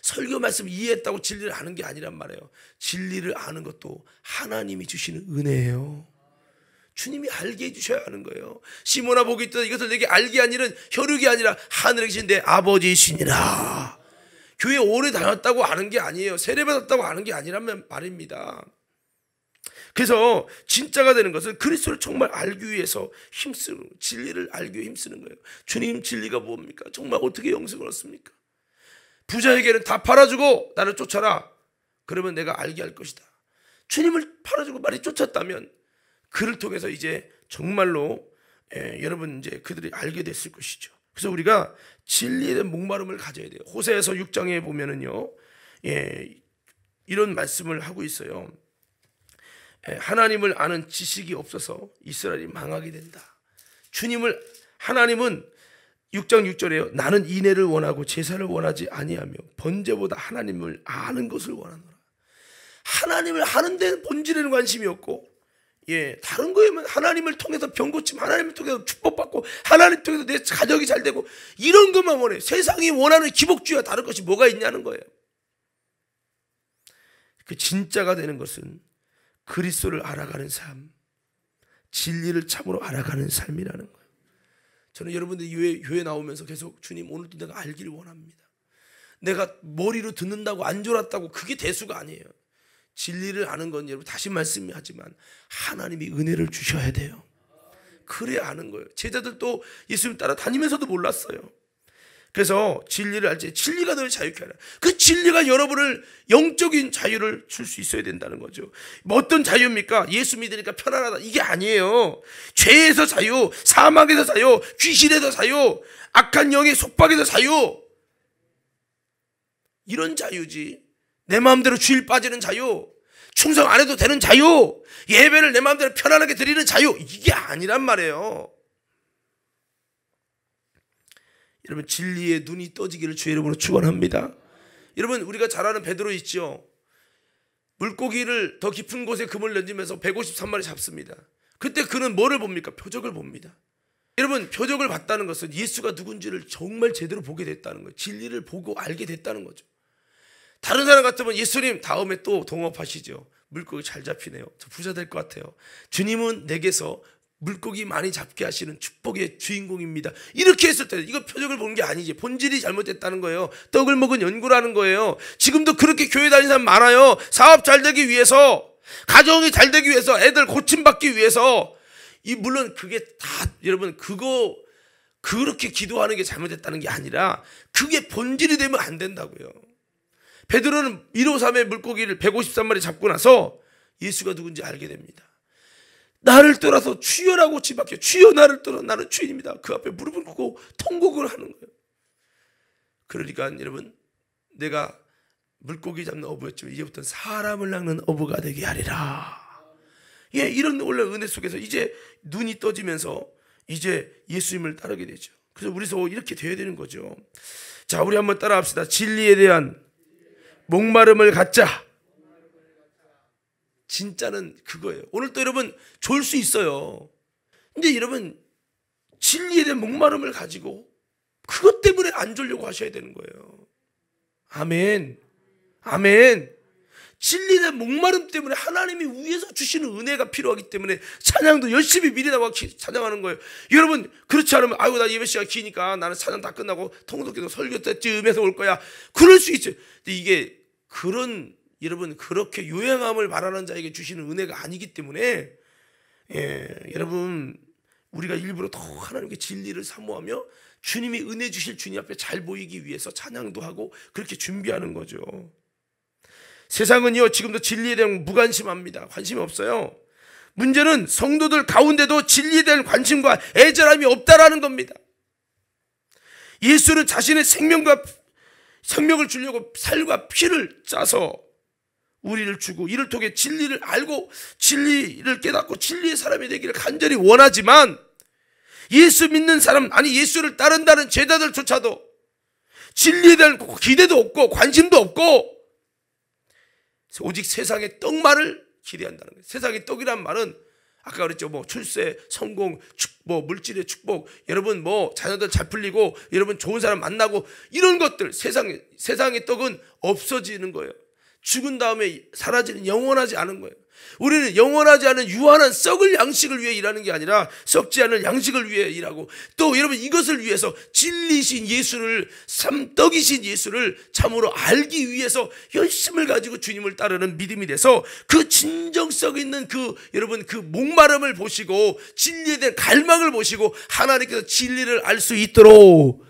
설교 말씀 이해했다고 진리를 아는 게 아니란 말이에요. 진리를 아는 것도 하나님이 주시는 은혜예요. 주님이 알게 해주셔야 하는 거예요. 시몬아 보기 있다 이것을 내게 알게 하니는 혈육이 아니라 하늘에 계신 내 아버지이시니라. 교회 오래 다녔다고 아는 게 아니에요. 세례받았다고 아는 게 아니란 말입니다. 그래서 진짜가 되는 것은 그리스도를 정말 알기 위해서 힘쓰는 거예요. 진리를 알기 위해 힘쓰는 거예요. 주님 진리가 뭡니까? 정말 어떻게 영생을 얻습니까? 부자에게는 다 팔아주고 나를 쫓아라. 그러면 내가 알게 할 것이다. 주님을 팔아주고 많이 쫓았다면 그를 통해서 이제 정말로 여러분 이제 그들이 알게 됐을 것이죠. 그래서 우리가 진리에 대한 목마름을 가져야 돼요. 호세아서 6장에 보면은요, 이런 말씀을 하고 있어요. 하나님을 아는 지식이 없어서 이스라엘이 망하게 된다. 하나님은 6장 6절에요. 나는 인애를 원하고 제사를 원하지 아니하며 번제보다 하나님을 아는 것을 원하노라. 하나님을 아는 데 본질에는 관심이 없고 다른 거에만 하나님을 통해서 병 고침, 하나님을 통해서 축복받고, 하나님 통해서 내 가정이 잘 되고, 이런 것만 원해. 세상이 원하는 기복주의와 다른 것이 뭐가 있냐는 거예요. 그 진짜가 되는 것은 그리스도를 알아가는 삶, 진리를 참으로 알아가는 삶이라는 거예요. 저는 여러분들이 교회 나오면서 계속 주님 오늘도 내가 알기를 원합니다. 내가 머리로 듣는다고 안 졸았다고 그게 대수가 아니에요. 진리를 아는 건 여러분 다시 말씀하지만 하나님이 은혜를 주셔야 돼요. 그래야 아는 거예요. 제자들도 예수님 따라 다니면서도 몰랐어요. 그래서 진리를 알지, 진리가 너를 자유케 하라. 그 진리가 여러분을 영적인 자유를 줄 수 있어야 된다는 거죠. 뭐 어떤 자유입니까? 예수 믿으니까 편안하다, 이게 아니에요. 죄에서 자유, 사망에서 자유, 귀신에서 자유, 악한 영의 속박에서 자유, 이런 자유지. 내 마음대로 주일 빠지는 자유, 충성 안 해도 되는 자유, 예배를 내 마음대로 편안하게 드리는 자유, 이게 아니란 말이에요. 여러분, 진리의 눈이 떠지기를 주의 이름으로 축원합니다. 여러분, 우리가 잘 아는 베드로 있죠. 물고기를 더 깊은 곳에 금을 던지면서 153마리 잡습니다. 그때 그는 뭐를 봅니까? 표적을 봅니다. 여러분, 표적을 봤다는 것은 예수가 누군지를 정말 제대로 보게 됐다는 거예요. 진리를 보고 알게 됐다는 거죠. 다른 사람 같으면 예수님 다음에 또 동업하시죠. 물고기 잘 잡히네요. 저 부자 될 것 같아요. 주님은 내게서 물고기 많이 잡게 하시는 축복의 주인공입니다. 이렇게 했을 때 이거 표적을 보는 게 아니지. 본질이 잘못됐다는 거예요. 떡을 먹은 연구라는 거예요. 지금도 그렇게 교회 다니는 사람 많아요. 사업 잘 되기 위해서, 가정이 잘 되기 위해서, 애들 고침받기 위해서. 물론 그게 다 여러분 그렇게 기도하는 게 잘못됐다는 게 아니라 그게 본질이 되면 안 된다고요. 베드로는 153의 물고기를 153마리 잡고 나서 예수가 누군지 알게 됩니다. 나를 떠나서 주여라고 지박해, 주여 나를 떠나 나는 주인입니다. 그 앞에 무릎을 꿇고 통곡을 하는 거예요. 그러니까 여러분, 내가 물고기 잡는 어부였지만 이제부터는 사람을 낚는 어부가 되게 하리라. 이런 원래 은혜 속에서 이제 눈이 떠지면서 이제 예수님을 따르게 되죠. 그래서 우리서 이렇게 돼야 되는 거죠. 자, 우리 한번 따라합시다. 진리에 대한 목마름을 갖자. 진짜는 그거예요. 오늘 또 여러분 좋을 수 있어요. 근데 여러분, 진리에 대한 목마름을 가지고 그것 때문에 안 졸려고 하셔야 되는 거예요. 아멘. 아멘. 진리에 대한 목마름 때문에 하나님이 위에서 주시는 은혜가 필요하기 때문에 찬양도 열심히 미리 나와 찬양하는 거예요. 여러분, 그렇지 않으면 아이고 나 예배 시간 기니까 나는 찬양 다 끝나고 통독기도 설교 때쯤에서 올 거야. 그럴 수 있죠. 근데 이게 여러분 그렇게 요양함을 바라는 자에게 주시는 은혜가 아니기 때문에 여러분, 우리가 일부러 더 하나님께 진리를 사모하며 주님이 은혜 주실 주님 앞에 잘 보이기 위해서 찬양도 하고 그렇게 준비하는 거죠. 세상은요 지금도 진리에 대한 무관심합니다. 관심이 없어요. 문제는 성도들 가운데도 진리에 대한 관심과 애절함이 없다라는 겁니다. 예수는 자신의 생명을 주려고 살과 피를 짜서 우리를 주고, 이를 통해 진리를 알고 진리를 깨닫고 진리의 사람이 되기를 간절히 원하지만, 예수 믿는 사람, 아니 예수를 따른다는 제자들조차도 진리에 대한 기대도 없고 관심도 없고 오직 세상의 떡만을 기대한다는 거예요. 세상의 떡이란 말은 아까 그랬죠. 출세, 성공, 물질의 축복, 여러분 자녀들 잘 풀리고, 여러분 좋은 사람 만나고, 이런 것들, 세상의 떡은 없어지는 거예요. 죽은 다음에 사라지는, 영원하지 않은 거예요. 우리는 영원하지 않은 유한한 썩을 양식을 위해 일하는 게 아니라 썩지 않을 양식을 위해 일하고, 또 여러분 이것을 위해서 진리신 예수를, 떡이신 예수를 참으로 알기 위해서 열심을 가지고 주님을 따르는 믿음이 돼서 그 진정성 있는 여러분 그 목마름을 보시고 진리에 대한 갈망을 보시고 하나님께서 진리를 알 수 있도록,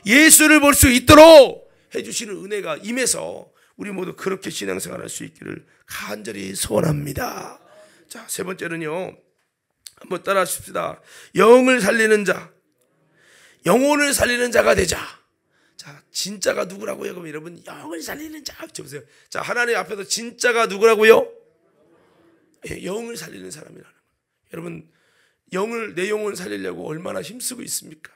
예수를 볼 수 있도록 해주시는 은혜가 임해서 우리 모두 그렇게 신앙생활할 수 있기를 간절히 소원합니다. 자, 세 번째는요, 한번 따라 하십시다. 영을 살리는 자, 영혼을 살리는 자가 되자. 자, 진짜가 누구라고요? 그럼 여러분, 영을 살리는 자, 보세요. 자, 하나님 앞에서 진짜가 누구라고요? 영을 살리는 사람이라는 거예요. 여러분, 내 영을 살리려고 얼마나 힘쓰고 있습니까?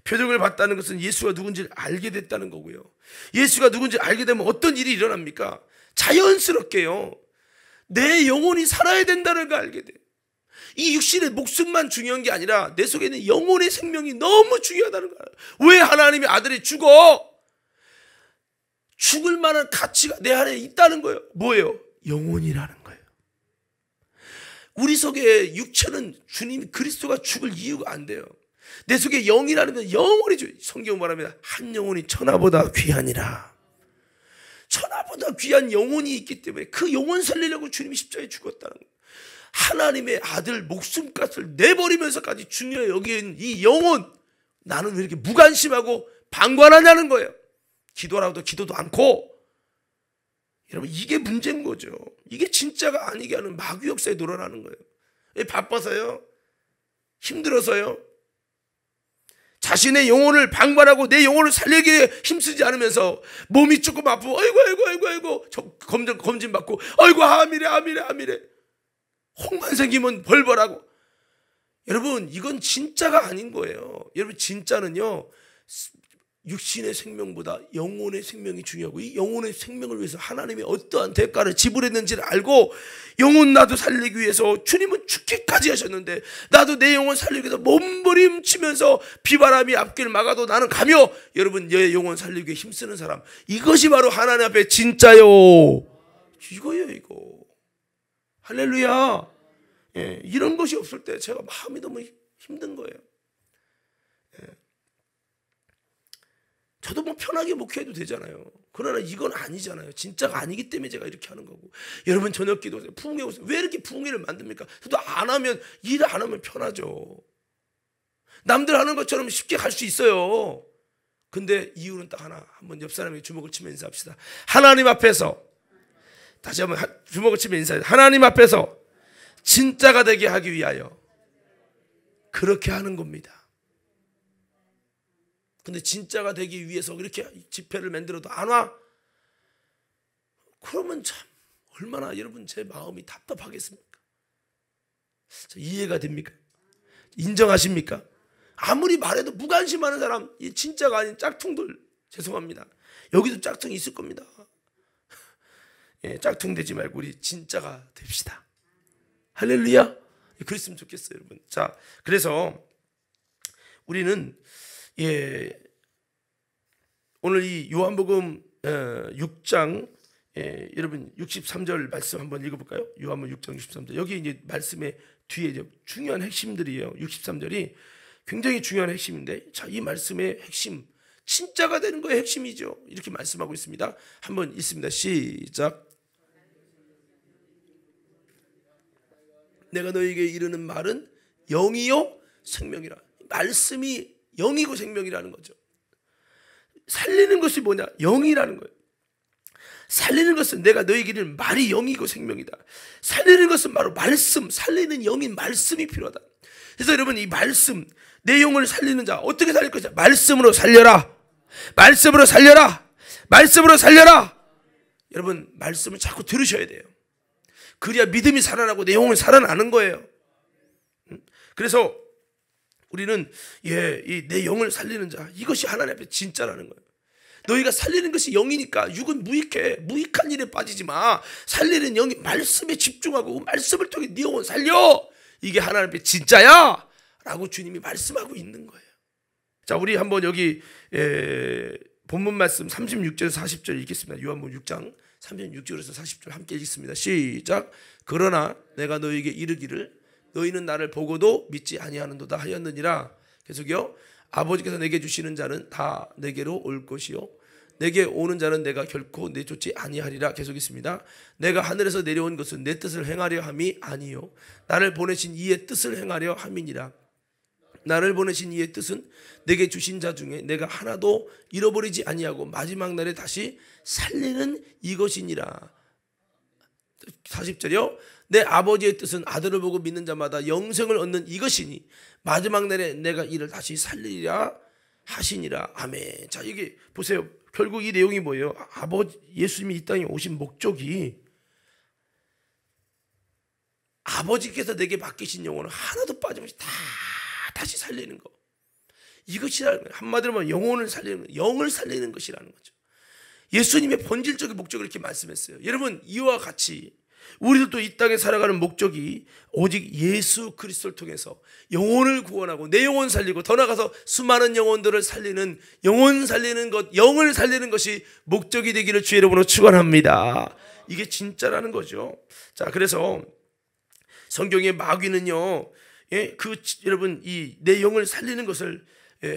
표적을 봤다는 것은 예수가 누군지를 알게 됐다는 거고요. 예수가 누군지 알게 되면 어떤 일이 일어납니까? 자연스럽게요, 내 영혼이 살아야 된다는 걸 알게 돼요. 이 육신의 목숨만 중요한 게 아니라 내 속에 있는 영혼의 생명이 너무 중요하다는 거예요. 왜 하나님의 아들이 죽어? 죽을 만한 가치가 내 안에 있다는 거예요. 뭐예요? 영혼이라는 거예요. 우리 속에 육체는 주님 그리스도가 죽을 이유가 안 돼요. 내 속에 영이라는 건 영원히 성경은 말합니다. 한 영혼이 천하보다 귀하니라. 천하보다 귀한 영혼이 있기 때문에 그 영혼 살리려고 주님이 십자가에 죽었다는 거예요. 하나님의 아들 목숨값을 내버리면서까지 중요해 여긴 이 영혼, 나는 왜 이렇게 무관심하고 방관하냐는 거예요. 기도라도 기도도 않고. 여러분, 이게 문제인 거죠. 이게 진짜가 아니게 하는 마귀 역사에 놀아나는 거예요. 왜 바빠서요? 힘들어서요? 자신의 영혼을 방관하고 내 영혼을 살리기에 힘쓰지 않으면서 몸이 조금 아프고 아이고 검진 받고 아이고 암이래 혹만 생기면 벌벌하고. 여러분, 이건 진짜가 아닌 거예요. 여러분, 진짜는요 육신의 생명보다 영혼의 생명이 중요하고, 이 영혼의 생명을 위해서 하나님이 어떠한 대가를 지불했는지를 알고, 영혼 나도 살리기 위해서 주님은 죽기까지 하셨는데 나도 내 영혼 살리기 위해서 몸부림치면서 비바람이 앞길 막아도 나는 가며, 여러분, 내 영혼 살리기 위해 힘쓰는 사람, 이것이 바로 하나님 앞에 진짜요. 이거예요, 이거. 할렐루야. 예, 이런 것이 없을 때 제가 마음이 너무 힘든 거예요. 예. 저도 뭐 편하게 목회해도 되잖아요. 그러나 이건 아니잖아요. 진짜가 아니기 때문에 제가 이렇게 하는 거고. 여러분, 저녁 기도 부흥회 오세요. 왜 이렇게 부흥회를 만듭니까? 저도 일 안 하면 편하죠. 남들 하는 것처럼 쉽게 갈 수 있어요. 근데 이유는 딱 하나. 한번 옆 사람에게 주먹을 치면 인사합시다. 하나님 앞에서, 다시 한번 주먹을 치면 인사해요. 하나님 앞에서 진짜가 되게 하기 위하여 그렇게 하는 겁니다. 근데 진짜가 되기 위해서 이렇게 집회를 만들어도 안 와? 그러면 참 얼마나 여러분 제 마음이 답답하겠습니까? 이해가 됩니까? 인정하십니까? 아무리 말해도 무관심하는 사람, 이 진짜가 아닌 짝퉁들, 죄송합니다. 여기도 짝퉁이 있을 겁니다. 예, 짝퉁 되지 말고 우리 진짜가 됩시다. 할렐루야. 그랬으면 좋겠어요, 여러분. 자, 그래서 우리는 오늘 이 요한복음 6장 여러분 63절 말씀 한번 읽어볼까요? 요한복음 6장 63절. 여기 이제 말씀의 뒤에 이제 중요한 핵심들이에요. 63절이 굉장히 중요한 핵심인데, 자, 이 말씀의 핵심, 진짜가 되는 거의 핵심이죠. 이렇게 말씀하고 있습니다. 한번 읽습니다. 시작. 내가 너에게 이르는 말은 영이요 생명이라. 말씀이 영이고 생명이라는 거죠. 살리는 것이 뭐냐? 영이라는 거예요. 살리는 것은 내가 너에게 이르는 말이 영이고 생명이다. 살리는 것은 바로 말씀, 살리는 영인 말씀이 필요하다. 그래서 여러분, 이 말씀, 내 영을 살리는 자 어떻게 살릴 것이냐? 말씀으로 살려라. 말씀으로 살려라. 말씀으로 살려라. 여러분, 말씀을 자꾸 들으셔야 돼요. 그래야 믿음이 살아나고 내 영혼이 살아나는 거예요. 그래서 우리는 내 영을 살리는 자, 이것이 하나님 앞에 진짜라는 거예요. 너희가 살리는 것이 영이니까 육은 무익해. 무익한 일에 빠지지 마. 살리는 영이 말씀에 집중하고 말씀을 통해 네 영혼 살려. 이게 하나님 앞에 진짜야 라고 주님이 말씀하고 있는 거예요. 자, 우리 한번 여기 본문 말씀 36절에서 40절 읽겠습니다. 요한복음 6장 36절에서 40절 함께 읽겠습니다. 시작. 그러나 내가 너희에게 이르기를 너희는 나를 보고도 믿지 아니하는도다 하였느니라. 계속요. 아버지께서 내게 주시는 자는 다 내게로 올 것이요 내게 오는 자는 내가 결코 내쫓지 아니하리라. 계속 있습니다. 내가 하늘에서 내려온 것은 내 뜻을 행하려 함이 아니요 나를 보내신 이의 뜻을 행하려 함이니라. 나를 보내신 이의 뜻은 내게 주신 자 중에 내가 하나도 잃어버리지 아니하고 마지막 날에 다시 살리는 이것이니라. 40절이요. 내 아버지의 뜻은 아들을 보고 믿는 자마다 영생을 얻는 이것이니 마지막 날에 내가 이를 다시 살리리라 하시니라. 아멘. 자, 이게 보세요. 결국 이 내용이 뭐예요? 예수님이 이 땅에 오신 목적이 아버지께서 내게 맡기신 영혼을 하나도 빠짐없이 다 다시 살리는 거, 이것이라는 거예요. 한마디로 말하면 영혼을 살리는, 영을 살리는 것이라는 거죠. 예수님의 본질적인 목적을 이렇게 말씀했어요. 여러분, 이와 같이 우리도 이 땅에 살아가는 목적이 오직 예수 그리스도를 통해서 영혼을 구원하고 내 영혼 살리고 더 나아가서 수많은 영혼들을 살리는 영혼 살리는 것, 영을 살리는 것이 목적이 되기를 주의 이름으로 축원합니다. 이게 진짜라는 거죠. 자, 그래서 성경의 마귀는요, 여러분 이 내 영을 살리는 것을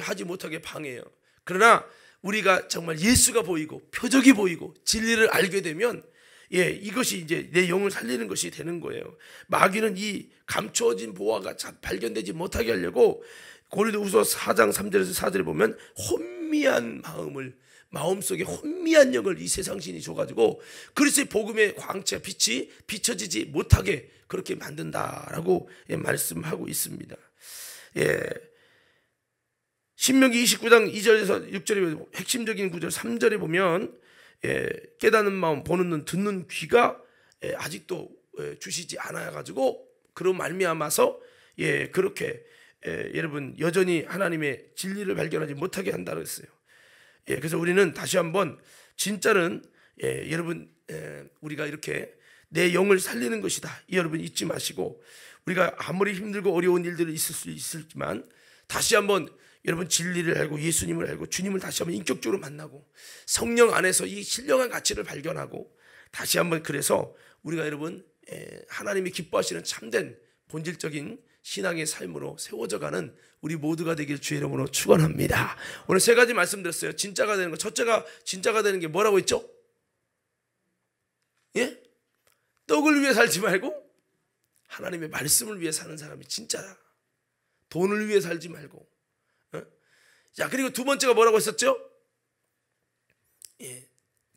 하지 못하게 방해해요. 그러나 우리가 정말 예수가 보이고 표적이 보이고 진리를 알게 되면 이것이 이제 내 영을 살리는 것이 되는 거예요. 마귀는 이 감추어진 보화가 발견되지 못하게 하려고 고린도후서 4장 3절에서 4절에 보면 혼미한 마음속에 혼미한 영을 이 세상신이 줘가지고 그리스도의 복음의 광채 빛이 비춰지지 못하게 그렇게 만든다라고 말씀하고 있습니다. 신명기 29장 2절에서 6절에 핵심적인 구절 3절에 보면 깨닫는 마음, 보는 눈, 듣는 귀가 아직도 주시지 않아 가지고 그런 말미암아서 그렇게 여러분 여전히 하나님의 진리를 발견하지 못하게 한다고 했어요. 그래서 우리는 다시 한번 진짜는 여러분 우리가 이렇게 내 영을 살리는 것이다. 여러분 잊지 마시고 우리가 아무리 힘들고 어려운 일들이 있을 수 있을지만 다시 한번 여러분 진리를 알고 예수님을 알고 주님을 다시 한번 인격적으로 만나고 성령 안에서 이 신령한 가치를 발견하고 다시 한번 그래서 우리가 여러분 하나님이 기뻐하시는 참된 본질적인 신앙의 삶으로 세워져가는 우리 모두가 되길 주의 이름으로 축원합니다. 오늘 세 가지 말씀드렸어요. 진짜가 되는 거. 첫째가 진짜가 되는 게 뭐라고 했죠? 떡을 위해 살지 말고 하나님의 말씀을 위해 사는 사람이 진짜다. 돈을 위해 살지 말고. 자, 그리고 두 번째가 뭐라고 했었죠?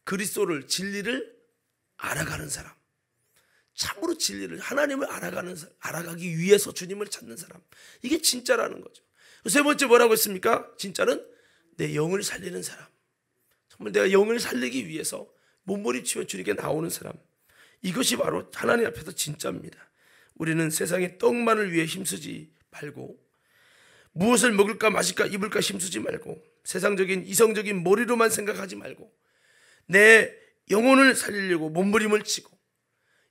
그리스도를 진리를 알아가는 사람. 참으로 진리를 하나님을 알아가기 위해서 주님을 찾는 사람. 이게 진짜라는 거죠. 세 번째 뭐라고 했습니까? 진짜는 내 영을 살리는 사람. 정말 내가 영을 살리기 위해서 몸부림치며 주님께 나오는 사람. 이것이 바로 하나님 앞에서 진짜입니다. 우리는 세상의 떡만을 위해 힘쓰지 말고 무엇을 먹을까 마실까 입을까 힘쓰지 말고 세상적인 이성적인 머리로만 생각하지 말고 내 영혼을 살리려고 몸부림을 치고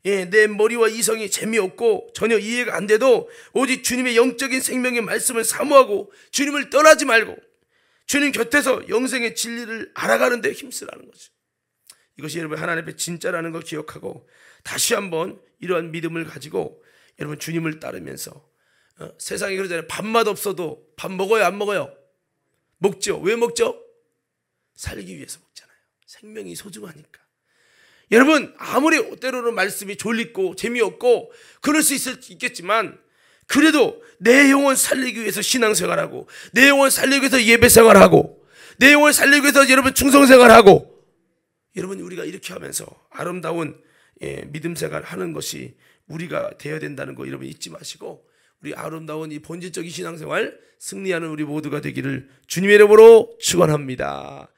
내 머리와 이성이 재미없고 전혀 이해가 안 돼도 오직 주님의 영적인 생명의 말씀을 사모하고 주님을 떠나지 말고 주님 곁에서 영생의 진리를 알아가는 데 힘쓰라는 거죠. 이것이 여러분 하나님 앞에 진짜라는 걸 기억하고 다시 한번 이러한 믿음을 가지고 여러분 주님을 따르면서 세상에 그러잖아요. 밥맛 없어도 밥 먹어요 안 먹어요? 먹죠. 왜 먹죠? 살기 위해서 먹잖아요. 생명이 소중하니까. 여러분 아무리 때로는 말씀이 졸리고 재미없고 그럴 수 있겠지만 그래도 내 영혼 살리기 위해서 신앙생활하고 내 영혼 살리기 위해서 예배생활하고 내 영혼 살리기 위해서 여러분 충성생활하고 여러분 우리가 이렇게 하면서 아름다운 믿음생활 하는 것이 우리가 되어야 된다는 거 여러분 잊지 마시고 우리 아름다운 이 본질적인 신앙생활 승리하는 우리 모두가 되기를 주님의 이름으로 축원합니다.